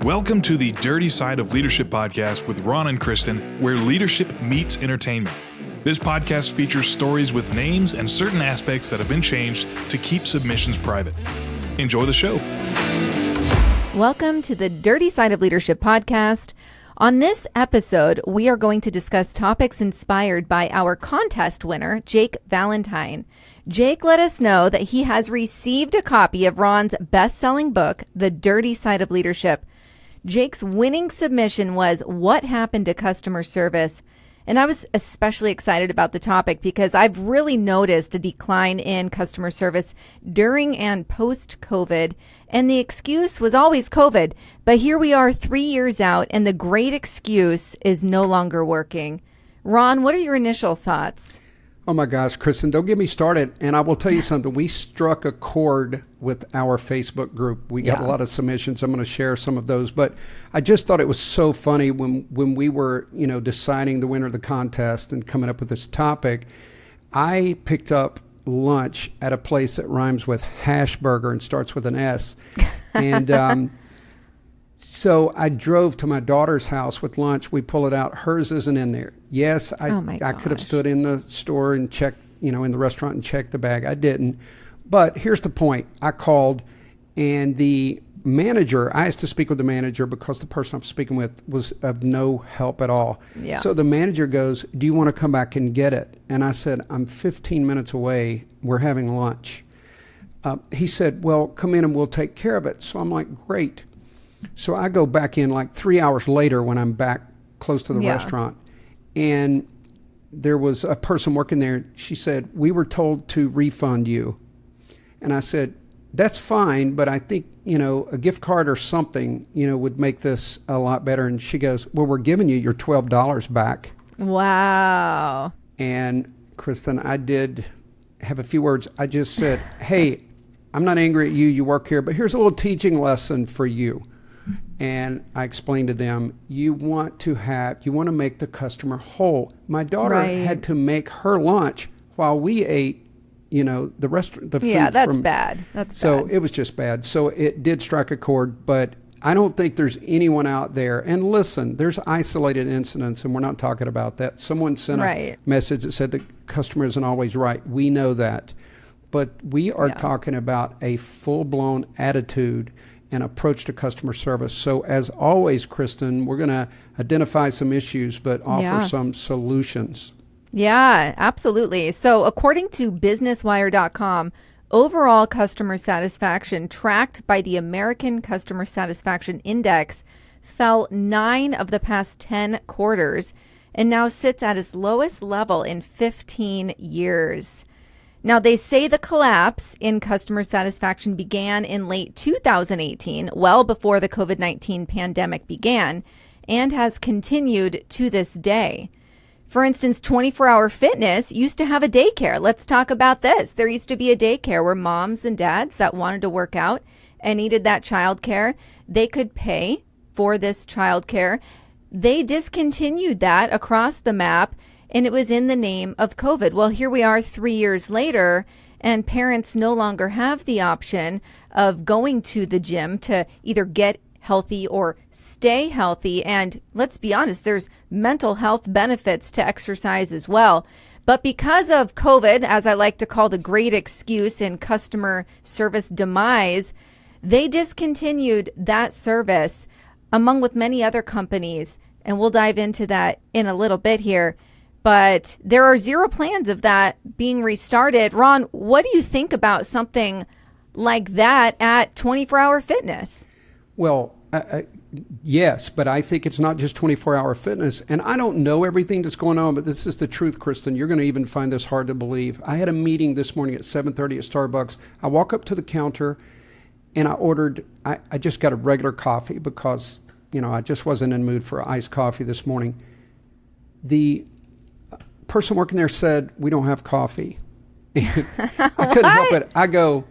Welcome to the Dirty Side of Leadership podcast with Ron and Kristin, where leadership meets entertainment. This podcast features stories with names and certain aspects that have been changed to keep submissions private. Enjoy the show. Welcome to the Dirty Side of Leadership podcast. On this episode, we are going to discuss topics inspired by our contest winner, Jake Valentine. Jake let us know that he has received a copy of Ron's best-selling book, The Dirty Side of Leadership. Jake's winning submission was What Happened to Customer Service? And I was especially excited about the topic because I've really noticed a decline in customer service during and post-COVID. And the excuse was always COVID. But here we are 3 years out and the great excuse is no longer working. Ron, what are your initial thoughts? Oh my gosh, Kristin, don't get me started. And I will tell you something. We struck a chord with our Facebook group. We got a lot of submissions. I'm going to share some of those. But I just thought it was so funny when we were, deciding the winner of the contest and coming up with this topic. I picked up lunch at a place that rhymes with hash burger and starts with an S. And so I drove to my daughter's house with lunch. We pull it out. Hers isn't in there. Yes, I could have stood in the store and checked, in the restaurant and checked the bag. I didn't. But here's the point. I called and the manager, I asked to speak with the manager because the person I'm speaking with was of no help at all. Yeah. So the manager goes, do you want to come back and get it? And I said, I'm 15 minutes away. We're having lunch. He said, well, come in and we'll take care of it. So I'm like, great. So I go back in like 3 hours later when I'm back close to the restaurant. And there was a person working there. She said, we were told to refund you. And I said, that's fine, but I think, a gift card or something, would make this a lot better. And she goes, well, we're giving you your $12 back. Wow. And Kristin, I did have a few words. I just said, hey, I'm not angry at you. You work here, but here's a little teaching lesson for you. And I explained to them, you want to make the customer whole. My daughter had to make her lunch while we ate, the restaurant, the food. Yeah, that's bad. So it was just bad. So it did strike a chord, but I don't think there's anyone out there. And listen, there's isolated incidents, and we're not talking about that. Someone sent a message that said the customer isn't always right. We know that. But we are talking about a full-blown attitude and approach to customer service. So as always, Kristin, we're going to identify some issues, but offer some solutions. Yeah, absolutely. So according to businesswire.com, overall customer satisfaction tracked by the American Customer Satisfaction Index fell 9 of the past 10 quarters and now sits at its lowest level in 15 years. Now, they say the collapse in customer satisfaction began in late 2018, well before the COVID-19 pandemic began, and has continued to this day. For instance, 24-Hour Fitness used to have a daycare. Let's talk about this. There used to be a daycare where moms and dads that wanted to work out and needed that childcare, they could pay for this childcare. They discontinued that across the map, and it was in the name of COVID. Well, here we are 3 years later, and parents no longer have the option of going to the gym to either get healthy or stay healthy. And let's be honest, there's mental health benefits to exercise as well. But because of COVID, as I like to call the great excuse in customer service demise, they discontinued that service along with many other companies. And we'll dive into that in a little bit here. But there are zero plans of that being restarted. Ron, what do you think about something like that at 24-Hour Fitness? Well, yes, but I think it's not just 24-Hour Fitness. And I don't know everything that's going on, but this is the truth, Kristin. You're going to even find this hard to believe. I had a meeting this morning at 7:30 at Starbucks. I walk up to the counter and I just got a regular coffee because, I just wasn't in the mood for iced coffee this morning. The person working there said, we don't have coffee. And I couldn't help it. I go,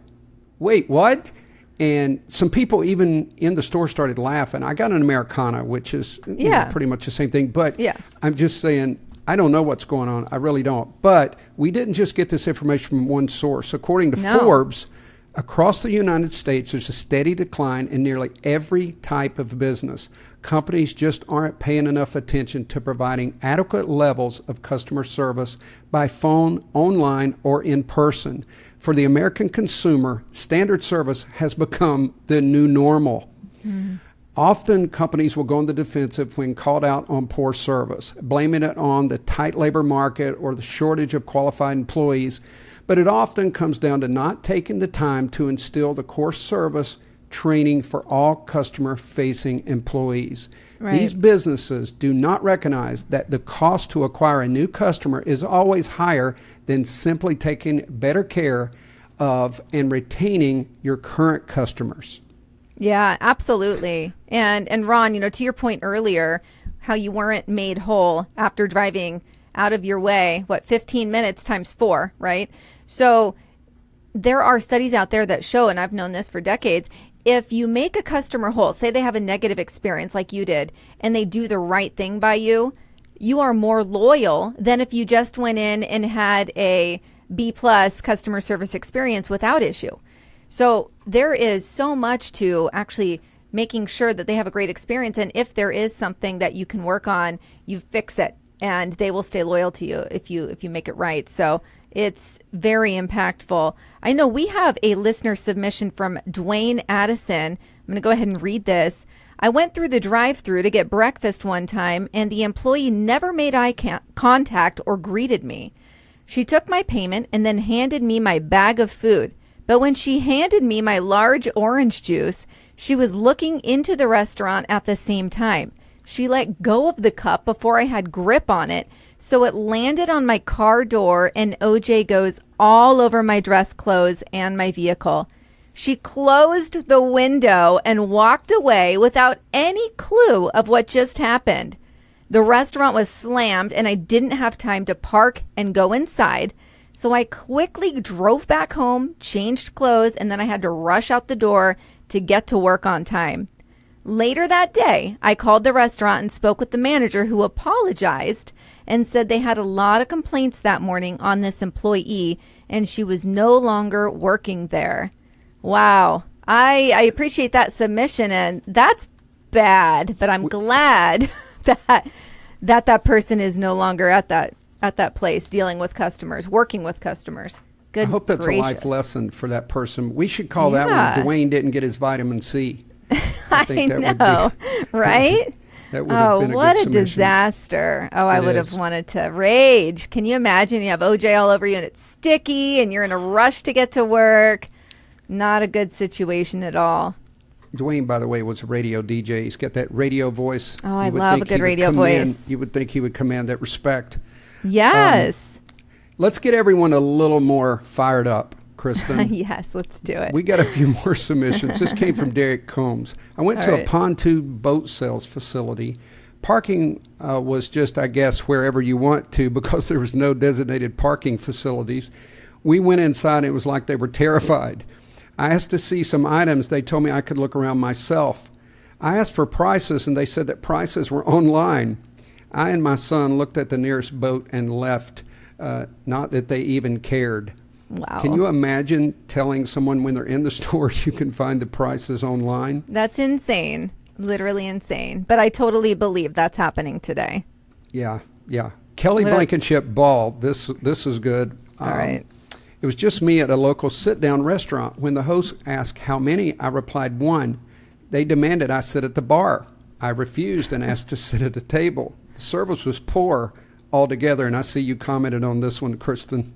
wait, what? And some people even in the store started laughing. I got an Americana, which is pretty much the same thing. But I'm just saying, I don't know what's going on. I really don't. But we didn't just get this information from one source. According to Forbes, Across the United States, there's a steady decline in nearly every type of business. Companies just aren't paying enough attention to providing adequate levels of customer service by phone, online, or in person. For the American consumer, standard service has become the new normal. Often companies will go on the defensive when called out on poor service, blaming it on the tight labor market or the shortage of qualified employees. But it often comes down to not taking the time to instill the core service training for all customer-facing employees. Right. These businesses do not recognize that the cost to acquire a new customer is always higher than simply taking better care of and retaining your current customers. Yeah, absolutely. And Ron, to your point earlier, how you weren't made whole after driving out of your way, 15 minutes times 4, right? So there are studies out there that show, and I've known this for decades, if you make a customer whole, say they have a negative experience like you did, and they do the right thing by you, you are more loyal than if you just went in and had a B+ customer service experience without issue. So there is so much to actually making sure that they have a great experience. And if there is something that you can work on, you fix it and they will stay loyal to you if you make it right. So it's very impactful. I know we have a listener submission from Dwayne Addison. I'm going to go ahead and read this. I went through the drive-thru to get breakfast one time and the employee never made eye contact or greeted me. She took my payment and then handed me my bag of food. But when she handed me my large orange juice, she was looking into the restaurant at the same time. She let go of the cup before I had grip on it, so it landed on my car door and OJ goes all over my dress clothes and my vehicle. She closed the window and walked away without any clue of what just happened. The restaurant was slammed and I didn't have time to park and go inside. So I quickly drove back home, changed clothes, and then I had to rush out the door to get to work on time. Later that day, I called the restaurant and spoke with the manager who apologized and said they had a lot of complaints that morning on this employee and she was no longer working there. Wow. I appreciate that submission and that's bad, but I'm glad that person is no longer at that place dealing with customers, working with customers. Good I hope that's gracious. a life lesson for that person. We should call that one Dwayne didn't get his vitamin C. I think I that know, would be, right? That would have been a what good a submission. disaster. I would have wanted to rage. Can you imagine you have OJ all over you and it's sticky and you're in a rush to get to work? Not a good situation at all. Dwayne, by the way, was a radio DJ. He's got that radio voice. Oh, I love a good radio voice. You would think he would command that respect. Yes. Let's get everyone a little more fired up, Kristin. Yes, let's do it. We got a few more submissions. This came from Derek Combs. I went to a pontoon boat sales facility. Parking was just, I guess, wherever you want to because there was no designated parking facilities. We went inside and it was like they were terrified. I asked to see some items. They told me I could look around myself. I asked for prices and they said that prices were online. I and my son looked at the nearest boat and left, not that they even cared. Wow. Can you imagine telling someone when they're in the store you can find the prices online? That's insane. Literally insane. But I totally believe that's happening today. Yeah. Kelly Blankenship Ball, this is good. All right. It was just me at a local sit-down restaurant. When the host asked how many, I replied 1. They demanded I sit at the bar. I refused and asked to sit at a table. The service was poor altogether, and I see you commented on this one, Kristin.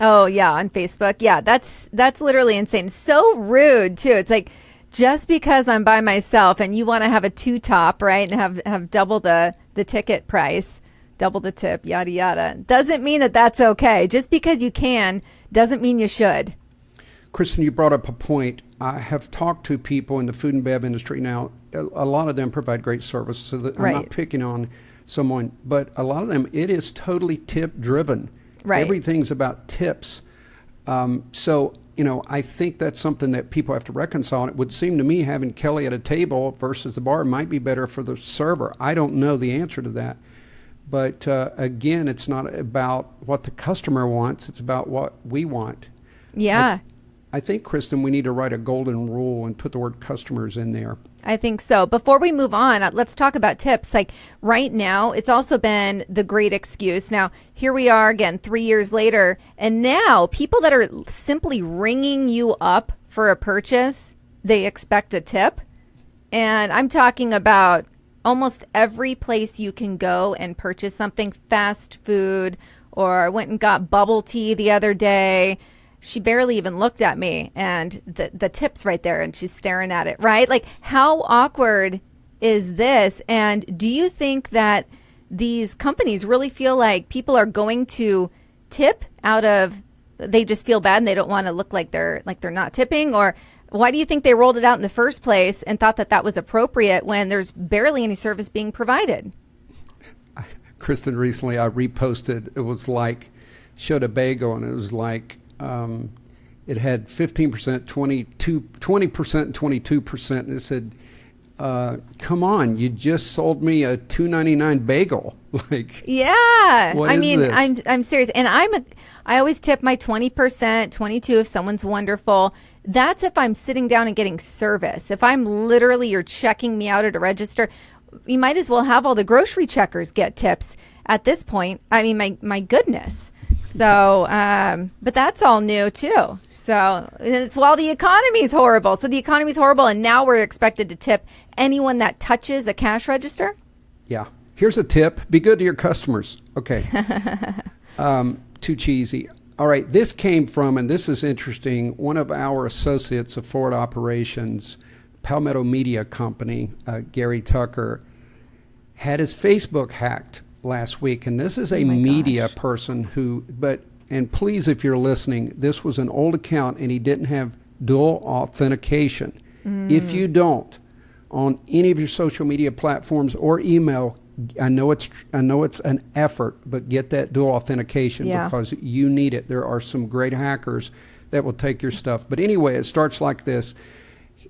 Oh, yeah, on Facebook. Yeah, that's literally insane. So rude, too. It's like, just because I'm by myself and you want to have a 2-top, right, and have double the ticket price, double the tip, yada, yada, doesn't mean that that's okay. Just because you can doesn't mean you should. Kristin, you brought up a point. I have talked to people in the food and bev industry now. A lot of them provide great service, so that I'm not picking on someone, but a lot of them, it is totally tip-driven. Right. Everything's about tips. So, I think that's something that people have to reconcile. And it would seem to me having Kelly at a table versus the bar might be better for the server. I don't know the answer to that. But again, it's not about what the customer wants. It's about what we want. Yeah. I think, Kristin, we need to write a golden rule and put the word customers in there. I think so. Before we move on, let's talk about tips. Like right now, it's also been the great excuse. Now, here we are again, 3 years later, and now people that are simply ringing you up for a purchase, they expect a tip. And I'm talking about almost every place you can go and purchase something, fast food, or I went and got bubble tea the other day. She barely even looked at me, and the tip's right there, and she's staring at it, right? Like, how awkward is this? And do you think that these companies really feel like people are going to tip out of, they just feel bad and they don't want to look like they're not tipping? Or why do you think they rolled it out in the first place and thought that that was appropriate when there's barely any service being provided? Kristin, recently I reposted, it was like, showed a bagel, and it was like, it had 15%, 20% and 22%. And it said, come on, you just sold me a $2.99 bagel. Like, yeah, what I is mean, this? I'm serious. And I always tip my 20%, 22% if someone's wonderful. That's if I'm sitting down and getting service. If I'm literally, you're checking me out at a register, you might as well have all the grocery checkers get tips at this point. I mean, my goodness. So, but that's all new too. So it's while the economy's horrible. So the economy's horrible, and now we're expected to tip anyone that touches a cash register. Yeah. Here's a tip. Be good to your customers. Okay. Too cheesy. All right. This came from, and this is interesting, one of our associates of Forward Operations, Palmetto Media Company, Gary Tucker, had his Facebook hacked last week. And this is a media person who, and please, if you're listening, this was an old account and he didn't have dual authentication. If you don't, on any of your social media platforms or email, I know it's an effort, but get that dual authentication because you need it. There are some great hackers that will take your stuff. But anyway, it starts like this.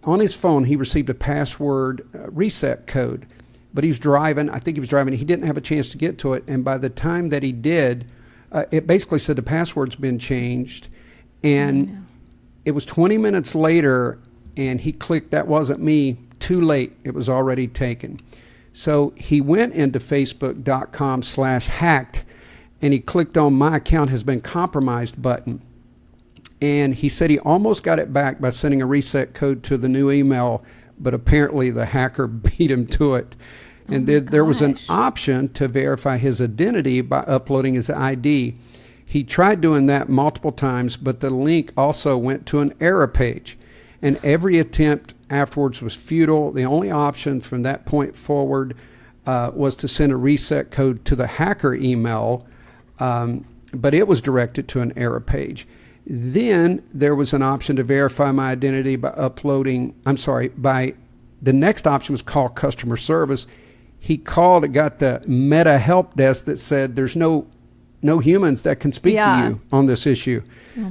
On his phone, he received a password reset code. But he was driving. I think he was driving. He didn't have a chance to get to it. And by the time that he did, it basically said the password's been changed. And it was 20 minutes later, and he clicked, that wasn't me. Too late. It was already taken. So he went into facebook.com/hacked, and he clicked on my account has been compromised button. And he said he almost got it back by sending a reset code to the new email, but apparently the hacker beat him to it. And there was an option to verify his identity by uploading his ID. He tried doing that multiple times, but the link also went to an error page. And every attempt afterwards was futile. The only option from that point forward was to send a reset code to the hacker email, but it was directed to an error page. Then there was an option to verify my identity by the next option was call customer service. He called, it got the meta help desk that said there's no humans that can speak to you on this issue.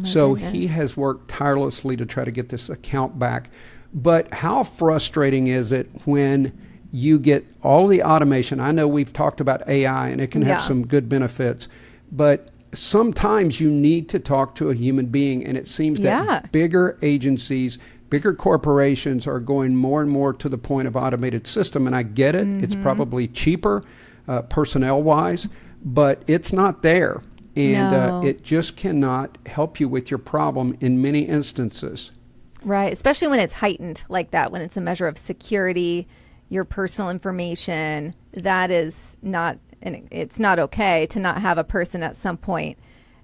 So he has worked tirelessly to try to get this account back. But how frustrating is it when you get all the automation? I know we've talked about AI and it can have some good benefits, but sometimes you need to talk to a human being, and it seems that bigger agencies, bigger corporations are going more and more to the point of automated system. And I get it. It's probably cheaper personnel-wise, but it's not there. And it just cannot help you with your problem in many instances. Right, especially when it's heightened like that, when it's a measure of security, your personal information, that is not, and it's not okay to not have a person at some point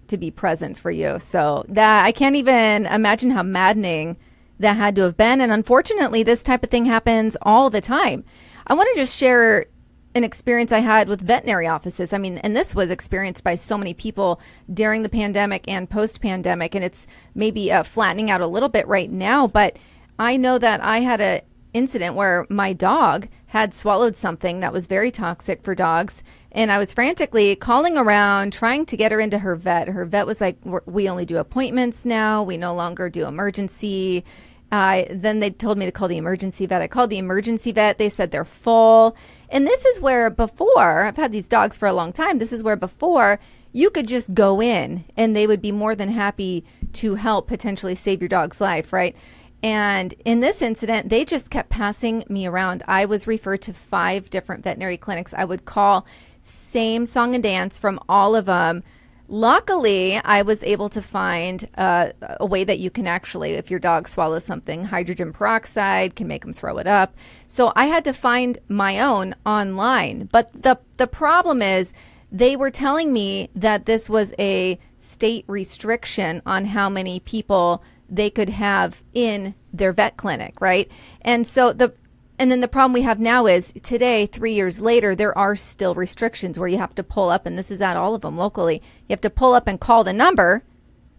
to be present for you. So that, I can't even imagine how maddening that had to have been. And unfortunately, this type of thing happens all the time. I want to just share an experience I had with veterinary offices. I mean, and this was experienced by so many people during the pandemic and post-pandemic, and it's maybe flattening out a little bit right now, but I know that I had an incident where my dog had swallowed something that was very toxic for dogs, and I was frantically calling around trying to get her into her vet. Her vet was like, we only do appointments now. We no longer do emergency. Then they told me to call the emergency vet. I called the emergency vet. They said they're full. And this is where before, I've had these dogs for a long time. This is where before you could just go in and they would be more than happy to help potentially save your dog's life, right? And in this incident, they just kept passing me around. I was referred to 5 different veterinary clinics. I would call, same song and dance from all of them. Luckily, I was able to find a way that you can actually, if your dog swallows something, hydrogen peroxide can make them throw it up. So I had to find my own online. But the problem is, they were telling me that this was a state restriction on how many people they could have in their vet clinic, right? And so then the problem we have now is today, 3 years later, there are still restrictions where you have to pull up, and this is at all of them locally. You have to pull up and call the number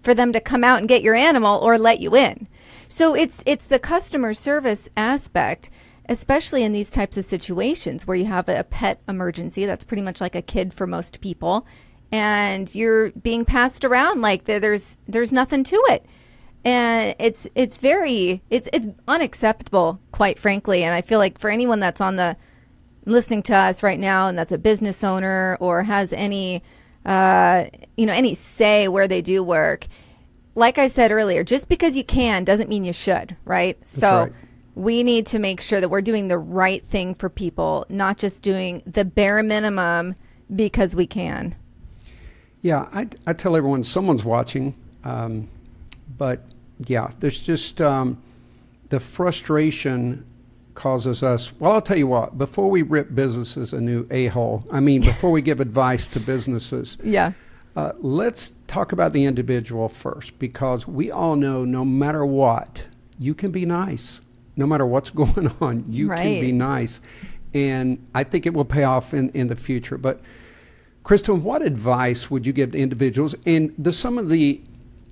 for them to come out and get your animal or let you in. So it's the customer service aspect, especially in these types of situations where you have a pet emergency. That's pretty much like a kid for most people, and you're being passed around like there's nothing to it. And it's unacceptable, quite frankly. And I feel like for anyone that's listening to us right now, and that's a business owner or has any say where they do work, like I said earlier, just because you can doesn't mean you should, right? That's right. We need to make sure that we're doing the right thing for people, not just doing the bare minimum because we can. Yeah, I tell everyone someone's watching, but yeah, there's just the frustration causes us. Well, I'll tell you what, before we rip businesses a new a-hole, before we give advice to businesses, yeah, let's talk about the individual first, because we all know no matter what, you can be nice. No matter what's going on, you can be nice. And I think it will pay off in the future. But Kristin, what advice would you give to individuals? And some of the,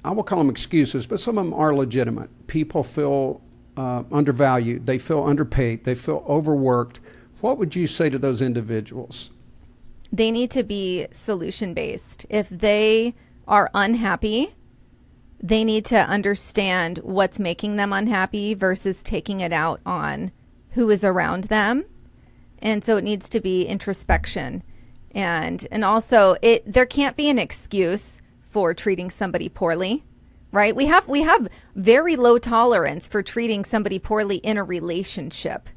I will call them excuses, but some of them are legitimate. People feel undervalued. They feel underpaid. They feel overworked. What would you say to those individuals? They need to be solution-based. If they are unhappy, they need to understand what's making them unhappy versus taking it out on who is around them. And so it needs to be introspection. And also there can't be an excuse for treating somebody poorly, right? We have very low tolerance for treating somebody poorly in a relationship,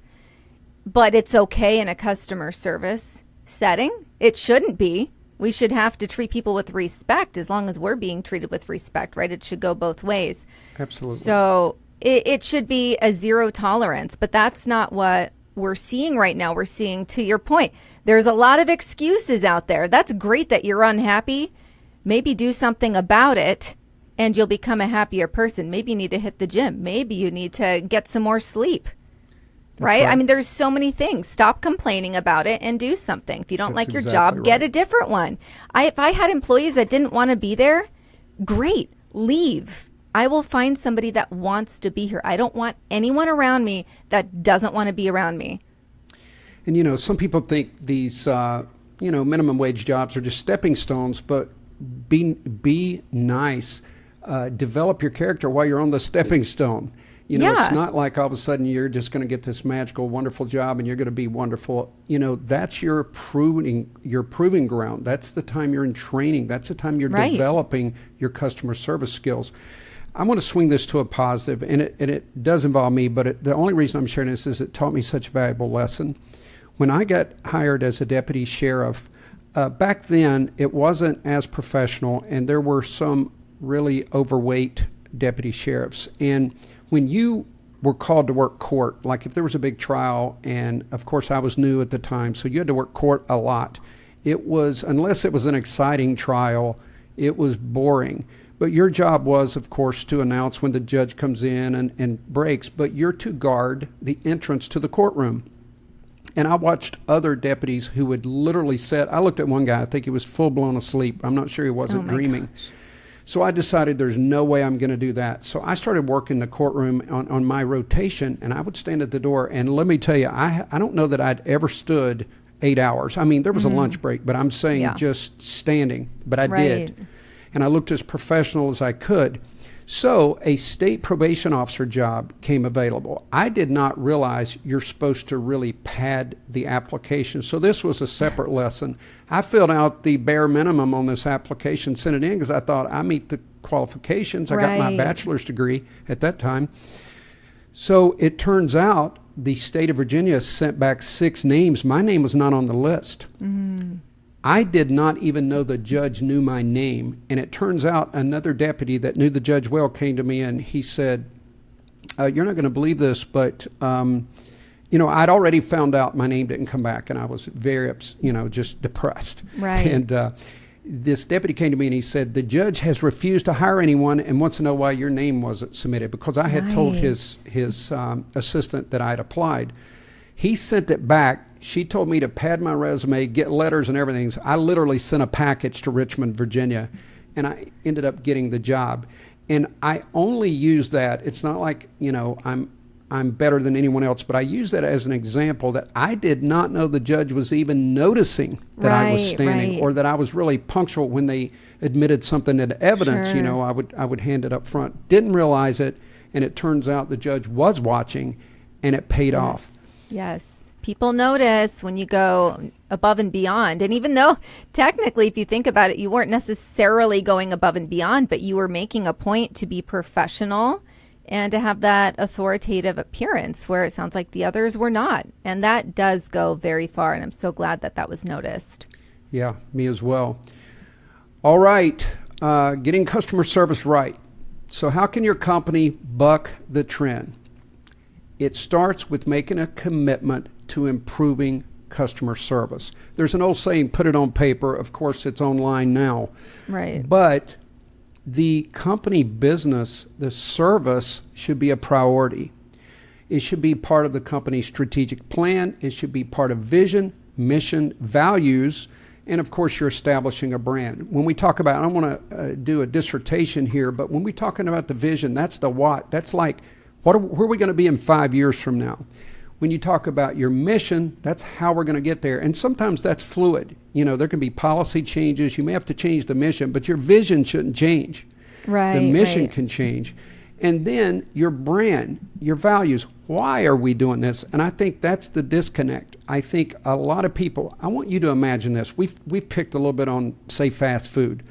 but it's okay in a customer service setting. It shouldn't be. We should have to treat people with respect as long as we're being treated with respect, right? It should go both ways. Absolutely. So it should be a zero tolerance, but that's not what we're seeing right now. We're seeing, to your point, there's a lot of excuses out there. That's great that you're unhappy. Maybe do something about it and you'll become a happier person. Maybe you need to hit the gym. Maybe you need to get some more sleep. Right? There's so many things. Stop complaining about it and do something. If you don't like your job, get a different one. If I had employees that didn't want to be there, great, leave. I will find somebody that wants to be here. I don't want anyone around me that doesn't want to be around me. And, some people think these, minimum wage jobs are just stepping stones, but be nice. Develop your character while you're on the stepping stone. It's not like all of a sudden you're just going to get this magical, wonderful job and you're going to be wonderful. That's your proving ground. That's the time you're in training. That's the time you're developing your customer service skills. I want to swing this to a positive, and it does involve me, but the only reason I'm sharing this is it taught me such a valuable lesson. When I got hired as a deputy sheriff, back then it wasn't as professional, and there were some really overweight deputy sheriffs. And when you were called to work court, like if there was a big trial, and of course I was new at the time, so you had to work court a lot. Unless it was an exciting trial, it was boring. But your job was, of course, to announce when the judge comes in and breaks, but you're to guard the entrance to the courtroom. And I watched other deputies who would literally I looked at one guy, I think he was full-blown asleep. I'm not sure he wasn't dreaming. Gosh. So I decided there's no way I'm going to do that. So I started working the courtroom on my rotation, and I would stand at the door. And let me tell you, I don't know that I'd ever stood 8 hours. There was a lunch break, but I'm saying just standing. But I did. And I looked as professional as I could. So a state probation officer job came available. I did not realize you're supposed to really pad the application. So this was a separate lesson. I filled out the bare minimum on this application, sent it in because I thought I meet the qualifications. I got my bachelor's degree at that time. So it turns out the state of Virginia sent back 6 names. My name was not on the list. I did not even know the judge knew my name. And it turns out another deputy that knew the judge well came to me and he said, you're not going to believe this, but, I'd already found out my name didn't come back and I was very, just depressed. Right. And this deputy came to me and he said, the judge has refused to hire anyone and wants to know why your name wasn't submitted, because I had told his assistant that I had applied. He sent it back. She told me to pad my resume, get letters and everything. So I literally sent a package to Richmond, Virginia, and I ended up getting the job. And I only use that. It's not like, I'm better than anyone else, but I use that as an example that I did not know the judge was even noticing that I was standing or that I was really punctual when they admitted something into evidence. Sure. I would hand it up front. Didn't realize it, and it turns out the judge was watching, and it paid off. Yes. People notice when you go above and beyond. And even though technically, if you think about it, you weren't necessarily going above and beyond, but you were making a point to be professional and to have that authoritative appearance where it sounds like the others were not. And that does go very far. And I'm so glad that that was noticed. Yeah, me as well. All right. Getting customer service right. So how can your company buck the trend? It starts with making a commitment to improving customer service. There's an old saying, put it on paper. Of course, it's online now. Right. But the company business, the service should be a priority. It should be part of the company's strategic plan. It should be part of vision, mission, values, and of course, you're establishing a brand. When we talk about, I don't want to do a dissertation here, but when we're talking about the vision, that's the what. That's like, where are we going to be in 5 years from now? When you talk about your mission, that's how we're going to get there. And sometimes that's fluid. There can be policy changes. You may have to change the mission, but your vision shouldn't change. Right. The mission can change. And then your brand, your values. Why are we doing this? And I think that's the disconnect. I think a lot of people, I want you to imagine this. We've picked a little bit on, say, fast food.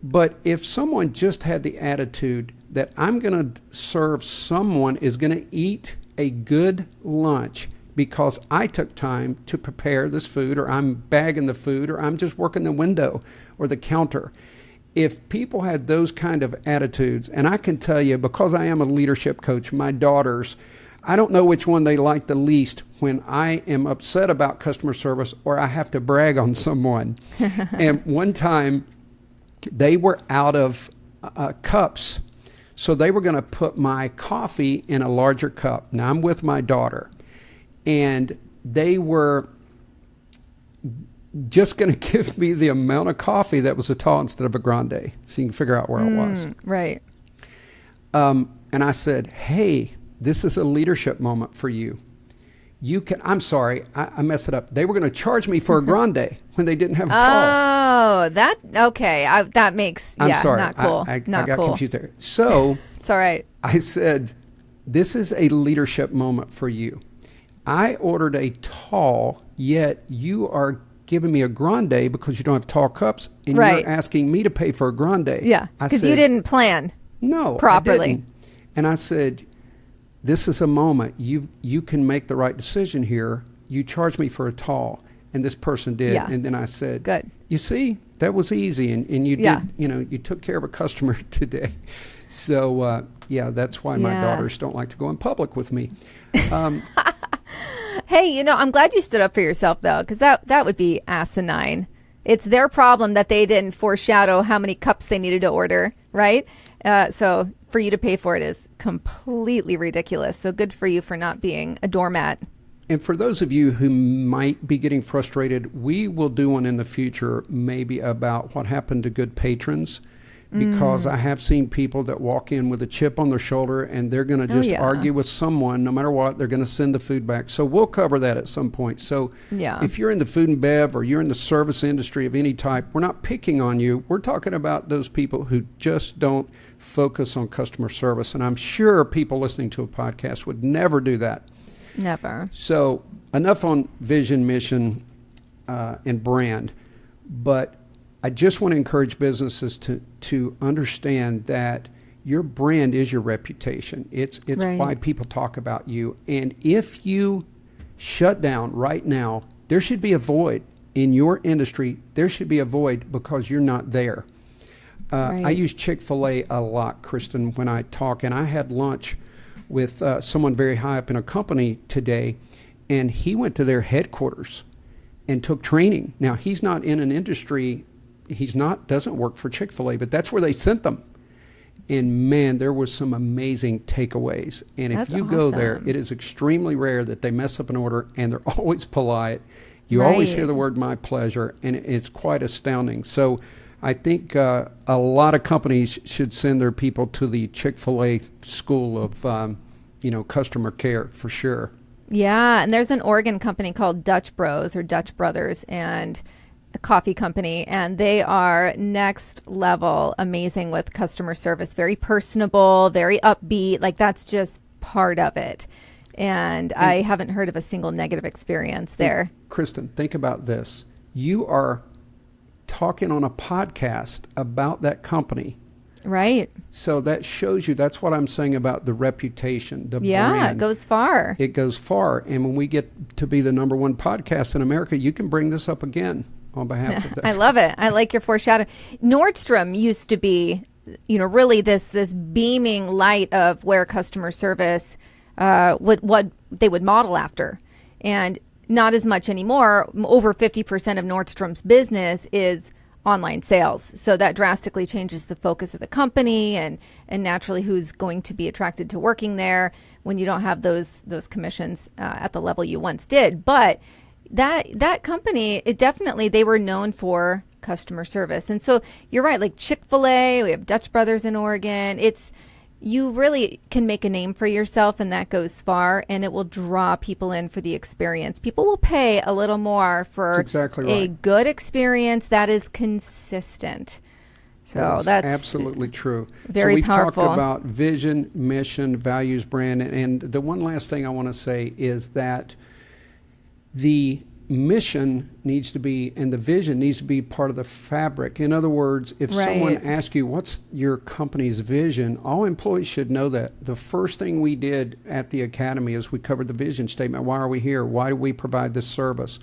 But if someone just had the attitude that I'm going to serve someone is going to eat a good lunch because I took time to prepare this food, or I'm bagging the food, or I'm just working the window or the counter. If people had those kind of attitudes, and I can tell you, because I am a leadership coach, my daughters, I don't know which one they like the least when I am upset about customer service or I have to brag on someone. And one time, they were out of cups. So they were going to put my coffee in a larger cup. Now I'm with my daughter. And they were just going to give me the amount of coffee that was a tall instead of a grande. So you can figure out where it was. Right. And I said, hey, this is a leadership moment for you. I'm sorry, I messed it up. They were going to charge me for a grande when they didn't have a tall. Oh, that makes, I'm sorry, not cool. I not got cool. confused there. So it's all right. I said, this is a leadership moment for you. I ordered a tall, yet you are giving me a grande because you don't have tall cups, and right. you're asking me to pay for a grande. Yeah, because you didn't plan properly. I didn't. And I said, this is a moment. You can make the right decision here. You charge me for a tall. And this person did. Yeah. And then I said, good. You see, that was easy. And you did, you took care of a customer today. So, that's why my daughters don't like to go in public with me. Hey, I'm glad you stood up for yourself, though, because that would be asinine. It's their problem that they didn't foreshadow how many cups they needed to order, right? So for you to pay for it is completely ridiculous. So good for you for not being a doormat. And for those of you who might be getting frustrated, we will do one in the future maybe about what happened to good patrons, because I have seen people that walk in with a chip on their shoulder and they're going to just argue with someone. No matter what, they're going to send the food back. So we'll cover that at some point. So if you're in the food and bev or you're in the service industry of any type, we're not picking on you. We're talking about those people who just don't focus on customer service. And I'm sure people listening to a podcast would never do that. Never. So enough on vision, mission, and brand. But I just want to encourage businesses to understand that your brand is your reputation. It's Right. why people talk about you. And if you shut down right now, there should be a void in your industry. There should be a void because you're not there. Right. I use Chick-fil-A a lot, Kristin, when I talk. And I had lunch with someone very high up in a company today, and he went to their headquarters and took training. Now, he's not in an industry, doesn't work for Chick-fil-A, but that's where they sent them. And man, there was some amazing takeaways. And if That's you go there, awesome. it is extremely rare that they mess up an order, and they're always polite. You always Right. hear the word "my pleasure," and it's quite astounding. So I think a lot of companies should send their people to the Chick-fil-A school of customer care for sure. Yeah, and there's an Oregon company called Dutch Bros or Dutch Brothers, and a coffee company, and they are next level amazing with customer service. Very personable, very upbeat. Like, that's just part of it. And I haven't heard of a single negative experience there. Kristin, think about this. You are talking on a podcast about that company. Right. So that shows you, that's what I'm saying about the reputation, the Yeah, brand. it goes far. It goes far. And when we get to be the number one podcast in America, you can bring this up again on behalf of that. I love it. I like your foreshadowing. Nordstrom used to be, really this beaming light of where customer service, what they would model after. And not as much anymore. Over 50% of Nordstrom's business is online sales. So that drastically changes the focus of the company and naturally who's going to be attracted to working there when you don't have those commissions at the level you once did. But that company, they were known for customer service. And so you're right, like Chick-fil-A, we have Dutch Brothers in Oregon. You really can make a name for yourself, and that goes far, and it will draw people in for the experience. People will pay a little more for That's exactly a right. good experience that is consistent. So that's absolutely true. Very so we've powerful. talked about vision, mission, values, brand, and the one last thing I want to say is that the mission needs to be, and the vision needs to be part of the fabric. In other words, if someone Right. asks you, what's your company's vision? All employees should know that. The first thing we did at the Academy is we covered the vision statement. Why are we here? Why do we provide this service?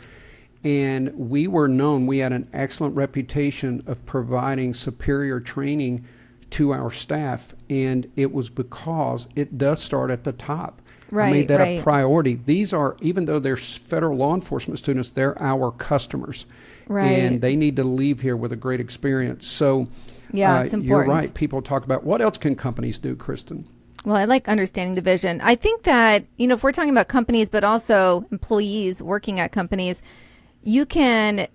And we were known, we had an excellent reputation of providing superior training to our staff. And it was because it does start at the top. I made that a priority. These are, even though they're federal law enforcement students, they're our customers. Right. And they need to leave here with a great experience. So Yeah, it's important. You're right. People talk about, what else can companies do, Kristin? Well, I like understanding the vision. I think that, if we're talking about companies, but also employees working at companies, you can,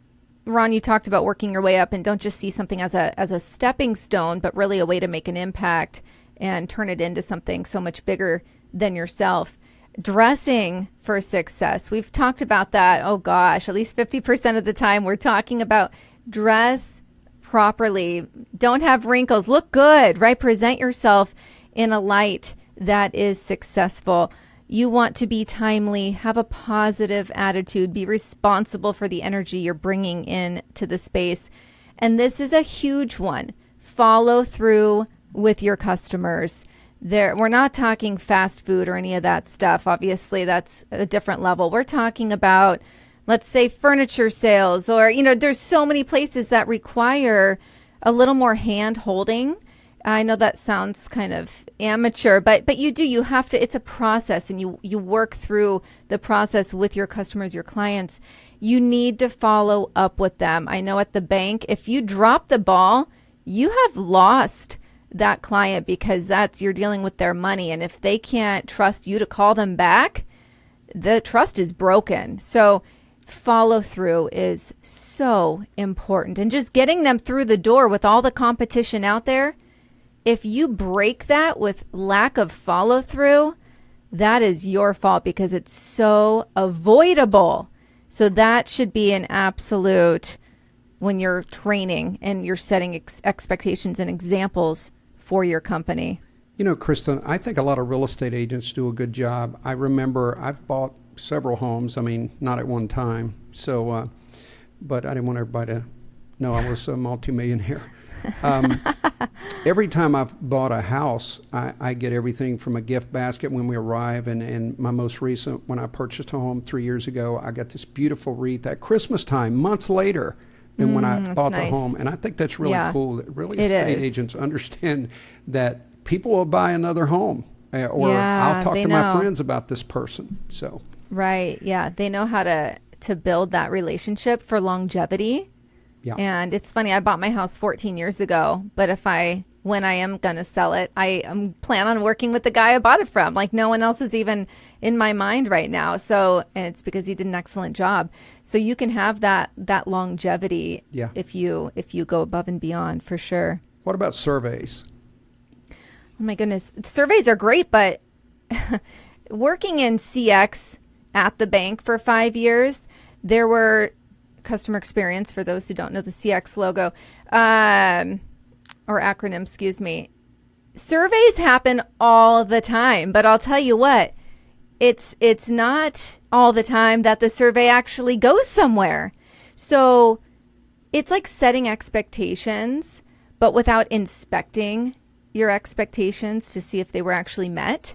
Ron, you talked about working your way up, and don't just see something as a stepping stone, but really a way to make an impact and turn it into something so much bigger than yourself. Dressing for success. We've talked about that. Oh gosh, at least 50% of the time we're talking about dress properly. Don't have wrinkles. Look good, right? Present yourself in a light that is successful. You want to be timely, have a positive attitude, be responsible for the energy you're bringing in to the space. And this is a huge one. Follow through with your customers. We're not talking fast food or any of that stuff. Obviously, that's a different level. We're talking about, let's say, furniture sales, or, there's so many places that require a little more hand holding. I know that sounds kind of amateur, but you have to, it's a process, and you work through the process with your customers, your clients. You need to follow up with them. I know at the bank, if you drop the ball, you have lost that client, because you're dealing with their money. And if they can't trust you to call them back, the trust is broken. So follow through is so important. And just getting them through the door with all the competition out there, if you break that with lack of follow through, that is your fault, because it's so avoidable. So that should be an absolute, when you're training and you're setting expectations and examples for your company. Kristin, I think a lot of real estate agents do a good job. I remember I've bought several homes. I mean, not at one time. So, but I didn't want everybody to, No, I was a multimillionaire. Every time I've bought a house, I get everything from a gift basket when we arrive. And my most recent, when I purchased a home 3 years ago, I got this beautiful wreath at Christmas time, months later than when I bought the home. And I think that's really cool. That really estate agents understand that people will buy another home. Or I'll talk to my friends about this person. So right. Yeah. They know how to build that relationship for longevity. Yeah. And it's funny, I bought my house 14 years ago, but when I am going to sell it, I plan on working with the guy I bought it from. Like no one else is even in my mind right now. So, and it's because he did an excellent job. So you can have that longevity if you go above and beyond, for sure. What about surveys? Oh my goodness. Surveys are great, but working in CX at the bank for 5 years, there were customer experience, for those who don't know the CX logo, or acronym, excuse me. Surveys happen all the time, but I'll tell you what, it's not all the time that the survey actually goes somewhere. So it's like setting expectations, but without inspecting your expectations to see if they were actually met.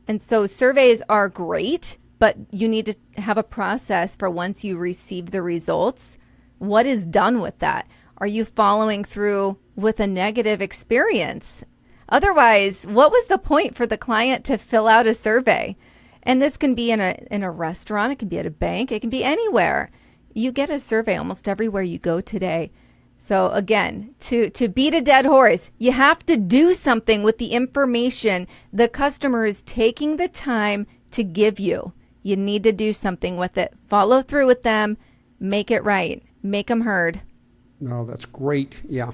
And so surveys are great, but you need to have a process for once you receive the results. What is done with that? Are you following through with a negative experience? Otherwise, what was the point for the client to fill out a survey? And this can be in a restaurant, it can be at a bank, it can be anywhere. You get a survey almost everywhere you go today. So again, to beat a dead horse, you have to do something with the information the customer is taking the time to give you. You need to do something with it. Follow through with them. Make it right. Make them heard. No, that's great. Yeah.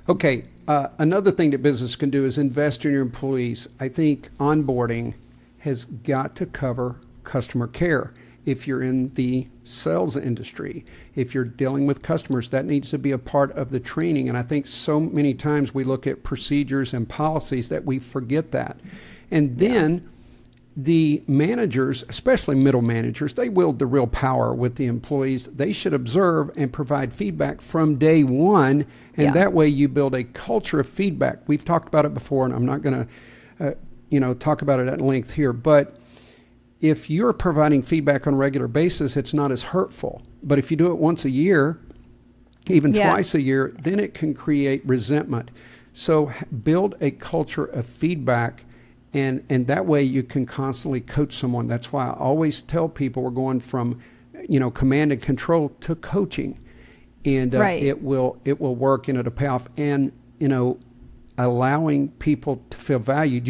Okay. Another thing that business can do is invest in your employees. I think onboarding has got to cover customer care. If you're in the sales industry, if you're dealing with customers, that needs to be a part of the training. And I think so many times we look at procedures and policies that we forget that. And then the managers, especially middle managers, they wield the real power with the employees. They should observe and provide feedback from day one, and that way you build a culture of feedback. We've talked about it before, and I'm not going to talk about it at length here, but if you're providing feedback on a regular basis, it's not as hurtful. But if you do it once a year, even twice a year, then it can create resentment. So build a culture of feedback. And that way you can constantly coach someone. That's why I always tell people we're going from, command and control to coaching, and it will work and it'll pay off. And allowing people to feel valued.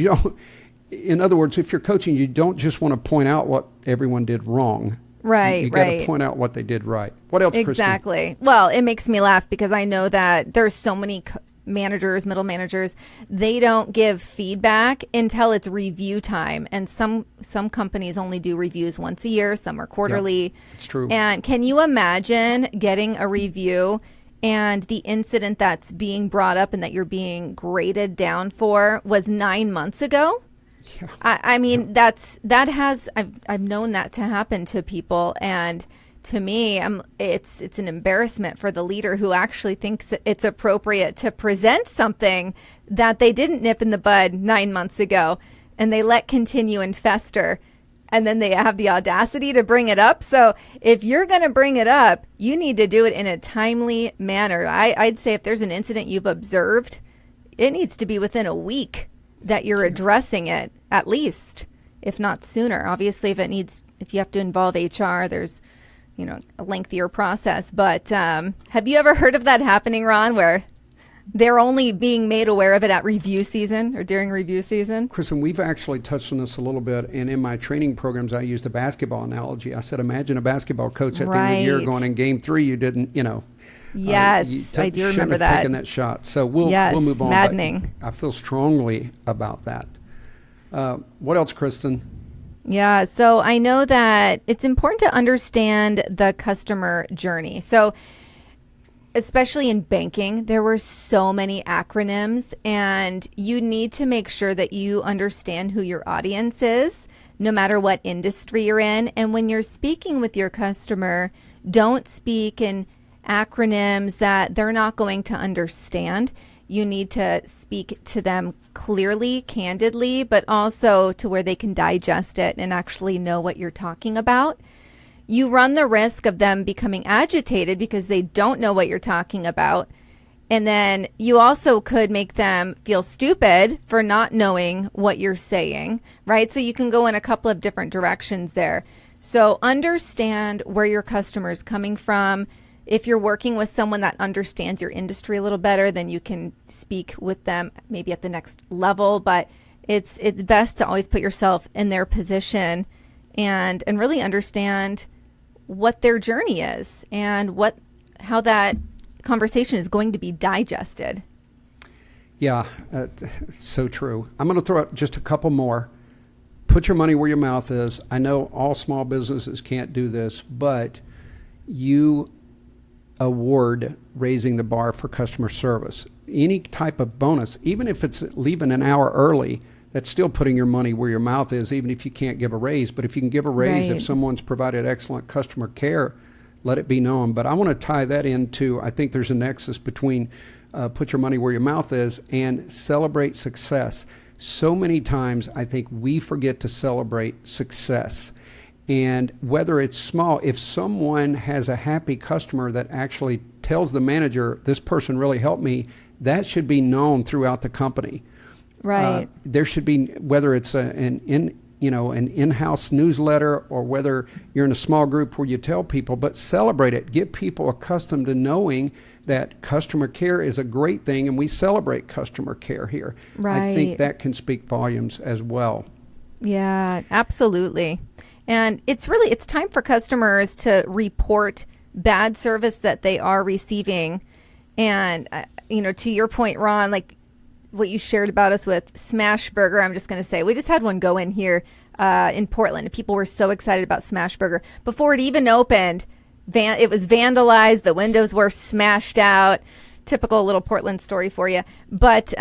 In other words, if you're coaching, you don't just want to point out what everyone did wrong. Right. You got to point out what they did right. What else, Exactly. Kristin? Well, it makes me laugh because I know that there's so many managers, middle managers, they don't give feedback until it's review time. And some companies only do reviews once a year, some are quarterly. Yeah, it's true. And can you imagine getting a review and the incident that's being brought up and that you're being graded down for was 9 months ago? Yeah. I mean, I've known that to happen to people, and to me, it's an embarrassment for the leader who actually thinks it's appropriate to present something that they didn't nip in the bud 9 months ago, and they let continue and fester, and then they have the audacity to bring it up. So if you're going to bring it up, you need to do it in a timely manner. I'd say if there's an incident you've observed, it needs to be within a week that you're addressing it, at least, if not sooner. Obviously, if you have to involve HR, there's a lengthier process. But have you ever heard of that happening, Ron, where they're only being made aware of it at review season or during review season? Kristin, we've actually touched on this a little bit, and in my training programs, I used a basketball analogy. I said, imagine a basketball coach at the end of the year going, in game 3, you didn't, Yes, I do remember that. Taken that shot. So we'll move on. Maddening. I feel strongly about that. What else, Kristin? Yeah, so I know that it's important to understand the customer journey. So especially in banking, there were so many acronyms, and you need to make sure that you understand who your audience is, no matter what industry you're in. And when you're speaking with your customer, don't speak in acronyms that they're not going to understand. You need to speak to them clearly, candidly, but also to where they can digest it and actually know what you're talking about. You run the risk of them becoming agitated because they don't know what you're talking about. And then you also could make them feel stupid for not knowing what you're saying, right? So you can go in a couple of different directions there. So understand where your customer is coming from. If you're working with someone that understands your industry a little better, then you can speak with them maybe at the next level. But it's best to always put yourself in their position and really understand what their journey is and how that conversation is going to be digested. Yeah, so true. I'm going to throw out just a couple more. Put your money where your mouth is. I know all small businesses can't do this, but you award raising the bar for customer service. Any type of bonus, even if it's leaving an hour early, that's still putting your money where your mouth is, even if you can't give a raise. But if you can give a raise, Right. if someone's provided excellent customer care, let it be known. But I want to tie that into, I think there's a nexus between put your money where your mouth is and celebrate success. So many times I think we forget to celebrate success. And whether it's small, if someone has a happy customer that actually tells the manager, this person really helped me, that should be known throughout the company. Right. There should be, whether it's an in-house newsletter or whether you're in a small group where you tell people, but celebrate it. Get people accustomed to knowing that customer care is a great thing, and we celebrate customer care here. Right. I think that can speak volumes as well. Yeah, absolutely. And it's time for customers to report bad service that they are receiving. And, to your point, Ron, like what you shared about us with Smash Burger, I'm just going to say, we just had one go in here in Portland. People were so excited about Smash Burger. Before it even opened, it was vandalized. The windows were smashed out. Typical little Portland story for you. But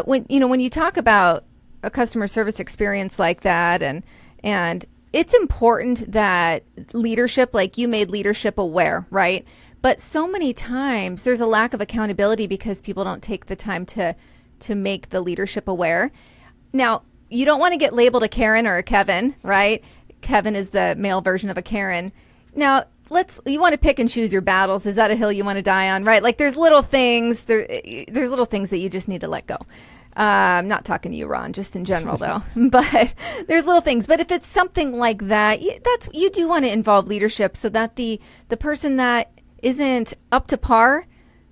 when you talk about a customer service experience like that, and it's important that leadership, like you made leadership aware, right? But so many times there's a lack of accountability because people don't take the time to make the leadership aware. Now, you don't want to get labeled a Karen or a Kevin, right? Kevin is the male version of a Karen. Now, you want to pick and choose your battles. Is that a hill you want to die on, right? Like there's little things, there's little things that you just need to let go. I'm not talking to you, Ron, just in general though, but there's little things. But if it's something like that, you do want to involve leadership so that the person that isn't up to par,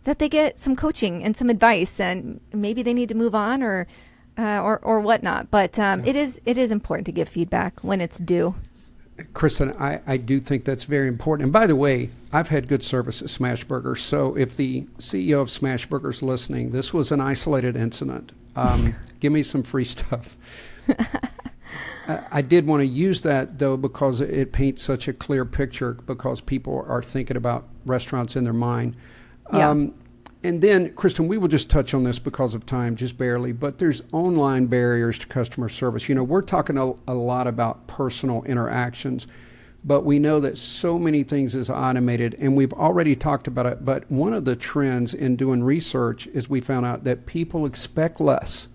that they get some coaching and some advice, and maybe they need to move on or whatnot. But it is important to give feedback when it's due. Kristin, I do think that's very important. And by the way, I've had good service at Smash Burger. So if the CEO of Smash Burger is listening, this was an isolated incident. Give me some free stuff. I did want to use that, though, because it paints such a clear picture because people are thinking about restaurants in their mind. Yeah. And then, Kristin, we will just touch on this because of time, just barely, but there's online barriers to customer service. We're talking a lot about personal interactions, but we know that so many things is automated, and we've already talked about it. But one of the trends in doing research is we found out that people expect less.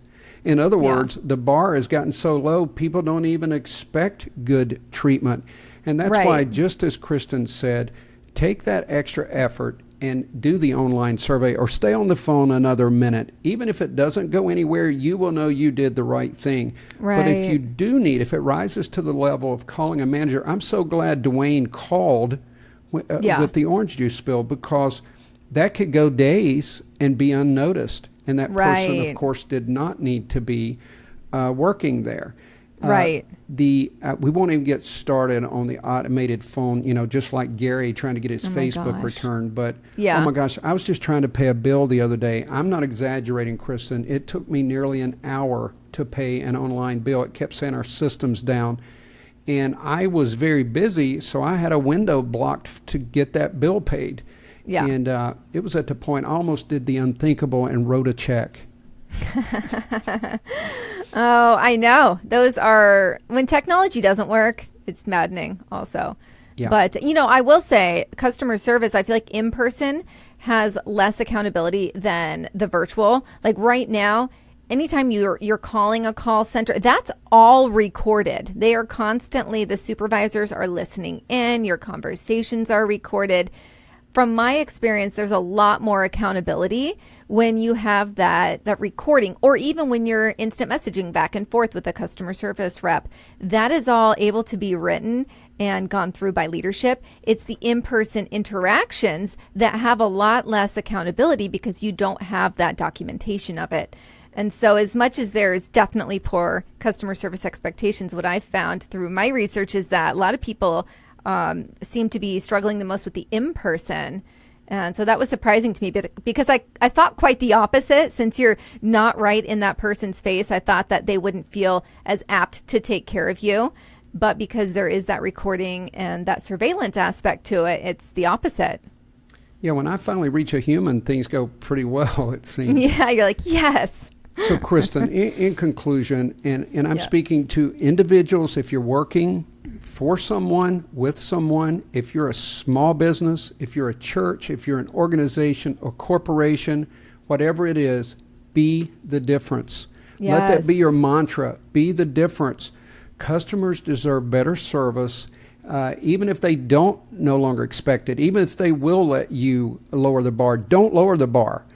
In other words, the bar has gotten so low, people don't even expect good treatment. And that's Right. why, just as Kristin said, take that extra effort and do the online survey or stay on the phone another minute. Even if it doesn't go anywhere, you will know you did the right thing. Right. But if you do if it rises to the level of calling a manager, I'm so glad Dwayne called with the orange juice spill, because that could go days and be unnoticed. And that person, of Right. course, did not need to be working there. Right. We won't even get started on the automated phone, just like Gary trying to get his Oh my Facebook gosh. returned. But, Yeah. oh my gosh, I was just trying to pay a bill the other day. I'm not exaggerating, Kristin. It took me nearly an hour to pay an online bill. It kept saying our system's down. And I was very busy, so I had a window blocked to get that bill paid. Yeah. And it was at the point I almost did the unthinkable and wrote a check. Oh, I know. Those are, when technology doesn't work, it's maddening also. Yeah. But, I will say customer service, I feel like in person has less accountability than the virtual. Like right now, anytime you're calling a call center, that's all recorded. They are constantly, the supervisors are listening in, your conversations are recorded. From my experience, there's a lot more accountability when you have that recording, or even when you're instant messaging back and forth with a customer service rep. That is all able to be written and gone through by leadership. It's the in-person interactions that have a lot less accountability because you don't have that documentation of it. And so as much as there's definitely poor customer service expectations, what I've found through my research is that a lot of people seem to be struggling the most with the in-person. And so that was surprising to me because I thought quite the opposite. Since you're not right in that person's face, I thought that they wouldn't feel as apt to take care of you. But because there is that recording and that surveillance aspect to it, it's the opposite. Yeah, when I finally reach a human, things go pretty well, it seems. Yeah, you're like, yes. So, Kristin, in conclusion, and I'm speaking to individuals, if you're working for someone, with someone, if you're a small business, if you're a church, if you're an organization or corporation, whatever it is, be the difference. Yes. Let that be your mantra. Be the difference. Customers deserve better service, even if they don't no longer expect it, even if they will let you lower the bar. Don't lower the bar.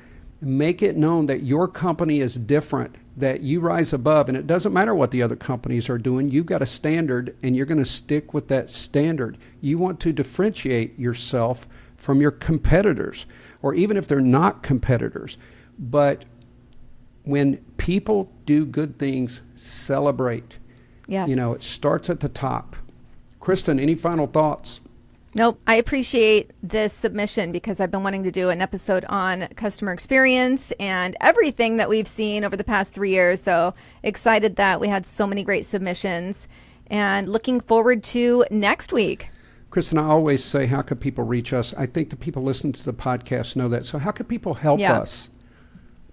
Make it known that your company is different, that you rise above, and it doesn't matter what the other companies are doing. You've got a standard, and you're going to stick with that standard. You want to differentiate yourself from your competitors, or even if they're not competitors. But when people do good things, celebrate. Yes. It starts at the top. Kristin, any final thoughts? Nope. I appreciate this submission because I've been wanting to do an episode on customer experience and everything that we've seen over the past 3 years. So excited that we had so many great submissions and looking forward to next week. Kristin, I always say, how can people reach us? I think the people listening to the podcast know that. So how can people help us?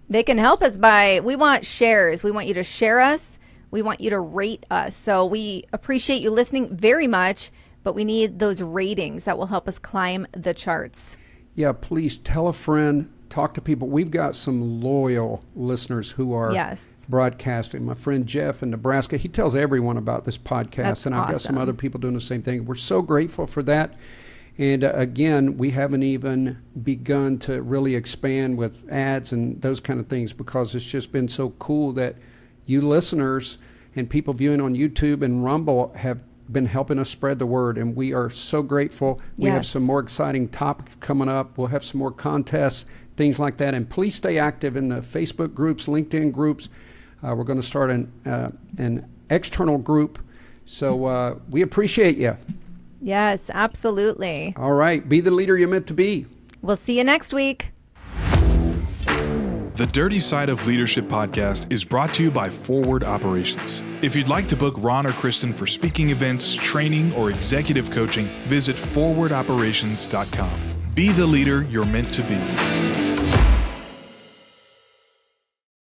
They can help us we want shares. We want you to share us. We want you to rate us. So we appreciate you listening very much. But we need those ratings that will help us climb the charts. Yeah, please tell a friend, talk to people. We've got some loyal listeners who are broadcasting. My friend Jeff in Nebraska, he tells everyone about this podcast. That's and I've got some other people doing the same thing. We're so grateful for that. And again, we haven't even begun to really expand with ads and those kind of things because it's just been so cool that you listeners and people viewing on YouTube and Rumble have been helping us spread the word, and we are so grateful. We have some more exciting topics coming up. We'll have some more contests, things like that. And please stay active in the Facebook groups, LinkedIn groups. We're going to start an external group. So we appreciate you. Yes, absolutely. All right. Be the leader you're meant to be. We'll see you next week. The Dirty Side of Leadership podcast is brought to you by Forward Operations. If you'd like to book Ron or Kristin for speaking events, training, or executive coaching, visit forwardoperations.com. Be the leader you're meant to be.